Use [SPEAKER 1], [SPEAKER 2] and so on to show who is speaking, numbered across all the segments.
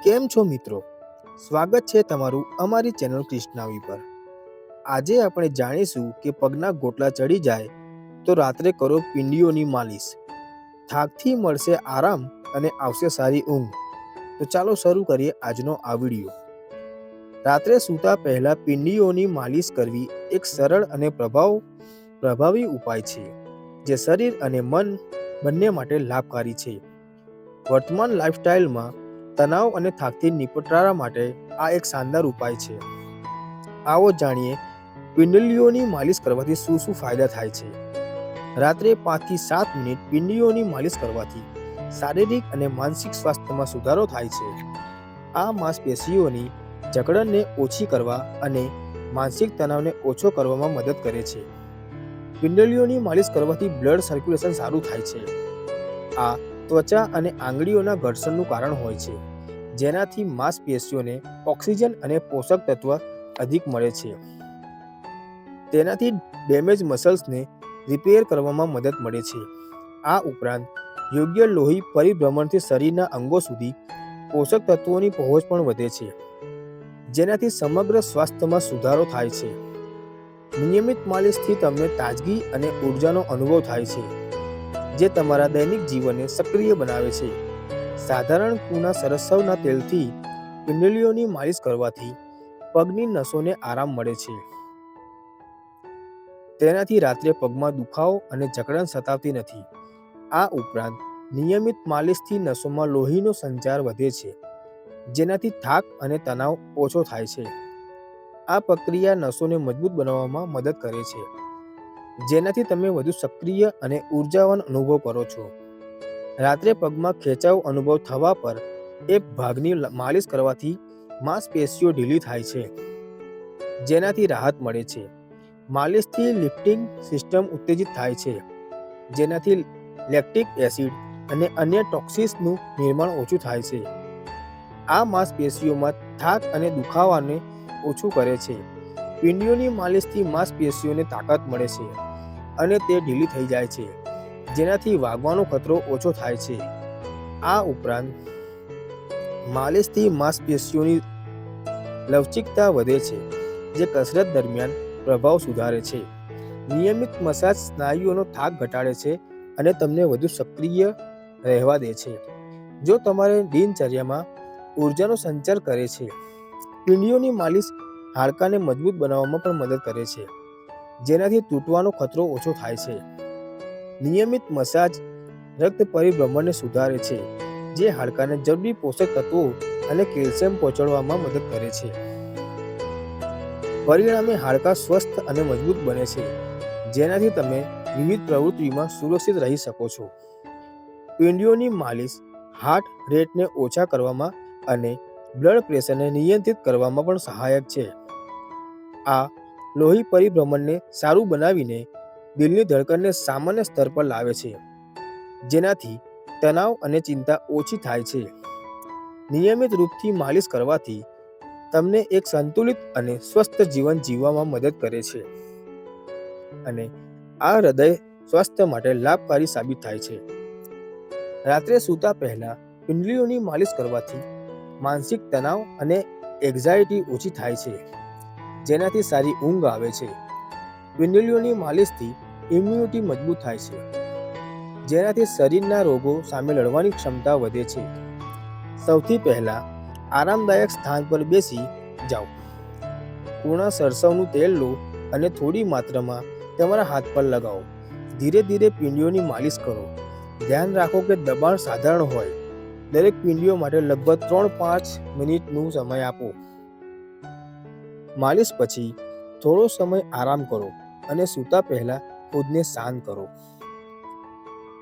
[SPEAKER 1] કેમ છો મિત્રો? સ્વાગત છે તમારું અમારી ચેનલ ક્રિષ્નાવી પર. આજે આપણે જાણીશું કે પગના ગોટલા ચડી જાય તો રાત્રે કરો પિંડીઓની માલિશ. થાકથી મળશે આરામ અને આવશે સારી ઊંઘ. તો ચાલો શરૂ કરીએ આજનો આ વિડીયો. રાત્રે સૂતા પહેલા પિંડીઓની માલિશ કરવી એક સરળ અને પ્રભાવી ઉપાય છે જે શરીર અને મન બંને માટે લાભકારી છે. વર્તમાન લાઈફસ્ટાઈલમાં તણાવ અને થાકથી નિપટવા માટે આ એક શાનદાર ઉપાય છે. આવો જાણીએ પિંડલીઓની માલિશ કરવાથી શું શું ફાયદા થાય છે. રાત્રે 5 થી 7 મિનિટ પિંડીઓની માલિશ કરવાથી શારીરિક અને માનસિક સ્વાસ્થ્યમાં સુધારો થાય છે. આ માંસપેશીઓની જકડનને ઓછી કરવા અને માનસિક તણાવને ઓછો કરવામાં મદદ કરે છે. પિંડલીઓની માલિશ કરવાથી બ્લડ સર્ક્યુલેશન સારું થાય છે. આ ત્વચા અને આંગળીઓના ઘર્ષણનું કારણ હોય છે, જેનાથી માંસપેશીઓને ઓક્સિજન અને પોષક તત્વ અધિક મળે છે. તેનાથી ડેમેજ મસલ્સને રિપેર કરવામાં મદદ મળે છે. આ ઉપરાંત યોગ્ય લોહી પરિભ્રમણથી શરીરના અંગો સુધી પોષક તત્વોની પહોંચ પણ વધે છે, જેનાથી સમગ્ર સ્વાસ્થ્યમાં સુધારો થાય છે. નિયમિત માલિશથી તમને તાજગી અને ઉર્જાનો અનુભવ થાય છે, જે તમારા દૈનિક જીવનને સક્રિય બનાવે છે. સાધારણ ઘઉંના સરસવના તેલથી પિંડલીઓની માલિશ કરવાથી પગની નસોને આરામ મળે છે. તેનાથી રાત્રે પગમાં દુખાવો અને જકડન સતાવતી નથી. આ ઉપરાંત નિયમિત માલિશથી નસોમાં લોહીનો સંચાર વધે છે, જેનાથી થાક અને તણાવ ઓછો થાય છે. આ પ્રક્રિયા નસોને મજબૂત બનાવવામાં મદદ કરે છે, જેનાથી તમે વધુ સક્રિય અને ઉર્જાવાન અનુભવ કરો છો. રાત્રે પગમાં ખેંચાવ અનુભવ થવા પર એક ભાગની માલિશ કરવાથી માંસપેશીઓ ઢીલી થાય છે, જેનાથી રાહત મળે છે. માલિશથી લિફ્ટિંગ સિસ્ટમ ઉત્તેજિત થાય છે, જેનાથી લેક્ટિક એસિડ અને અન્ય ટોક્સિન્સનું નિર્માણ ઓછું થાય છે. આ માંસપેશીઓમાં થાક અને દુખાવાને ઓછું કરે છે. પિંડીઓની માલિશથી માંસપેશીઓને તાકાત મળે છે અને તે ઢીલી થઈ જાય છે, જેનાથી વાગવાનો ખતરો ઓછો થાય છે. આ ઉપરાંત માલિશથી માંસપેશીઓની લવચિકતા વધે છે, જે કસરત દરમિયાન પ્રભાવ સુધારે છે. નિયમિત મસાજ સ્નાયુઓનો થાક ઘટાડે છે અને તમને વધુ સક્રિય રહેવા દે છે. જો તમારે દિનચર્યામાં ઉર્જાનો સંચાર કરે છે. પિંડીઓની માલિશ હાડકાને મજબૂત બનાવવામાં પણ મદદ કરે છે, જેનાથી તૂટવાનો ખતરો ઓછો થાય છે. નિયમિત મસાજ રક્ત પરિભ્રમણને સુધારે છે, જે હાડકાને જરૂરી પોષક તત્વો અને કેલ્શિયમ પહોંચાડવામાં મદદ કરે છે. પરિણામે હાડકાં સ્વસ્થ અને મજબૂત બને છે, જેનાથી તમે વિવિધ પ્રવૃત્તિઓમાં સુરક્ષિત રહી શકો છો. પિંડીઓની માલિશ હાર્ટ રેટને ઓછા કરવામાં અને બ્લડ પ્રેશરને નિયંત્રિત કરવામાં પણ સહાયક છે. આ લોહી પરિભ્રમણને સારું બનાવીને દિલની ધડકનને સામાન્ય સ્તર પર લાવે છે, જેનાથી તણાવ અને ચિંતા ઓછી થાય છે. નિયમિત રૂપથી માલિશ કરવાથી તમને એક સંતુલિત અને સ્વસ્થ જીવન જીવવામાં મદદ કરે છે અને આ હૃદય સ્વાસ્થ્ય માટે લાભકારી સાબિત થાય છે. રાત્રે સૂતા પહેલા પિંડલીઓની માલિશ કરવાથી માનસિક તણાવ અને એન્ઝાયટી ઓછી થાય છે, જેનાથી સારી ઊંઘ આવે છે. પિંડલીઓની માલિશથી ઇમ્યુનિટી મજબૂત થાય છે, જેનાથી શરીરના રોગો સામે લડવાની ક્ષમતા વધે છે. સૌથી પહેલા આરામદાયક સ્થાન પર બેસી જાઓ. પૂર્ણ સરસવનું તેલ લો અને થોડી માત્રામાં તમારા હાથ પર લગાવો. ધીરે ધીરે પિંડીઓની માલિશ કરો. ધ્યાન રાખો કે દબાણ સાધારણ હોય. દરેક પિંડીઓ માટે લગભગ 3-5 મિનિટનો સમય આપો. માલિશ પછી થોડો સમય આરામ કરો અને સૂતા પહેલા ખુદને શાંત કરો.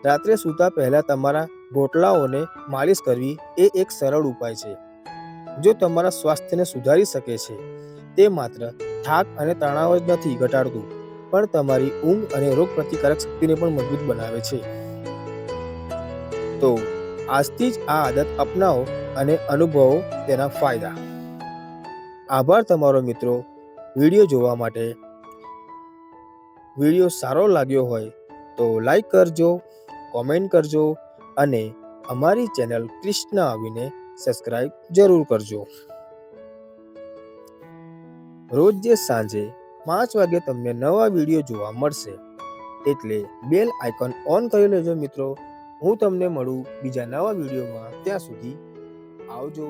[SPEAKER 1] રાત્રે સૂતા પહેલા તમારા ગોટલાઓને માલિશ કરવી એ એક સરળ ઉપાય છે, જો તમારા સ્વાસ્થ્યને સુધારી શકે છે. તે માત્ર થાક અને તણાવ જ નથી ઘટાડતું, પણ તમારી ઊંઘ અને રોગપ્રતિકારક શક્તિને પણ મજબૂત બનાવે છે. તો આજથી જ આ આદત અપનાવો અને અનુભવો તેના ફાયદા. આભાર તમારો મિત્રો વિડીયો જોવા માટે. વિડીયો સારો લાગ્યો હોય તો લાઈક કરજો, કોમેન્ટ કરજો અને અમારી ચેનલ ક્રિષ્નાવીને સબસ્ક્રાઇબ જરૂર કરજો. રોજ જે સાંજે 5 વાગે તમને નવા વિડીયો જોવા મળશે, એટલે બેલ આઇકોન ઓન કરી લેજો મિત્રો. હું તમને મળું બીજા નવા વિડીયોમાં. ત્યાં સુધી આવજો.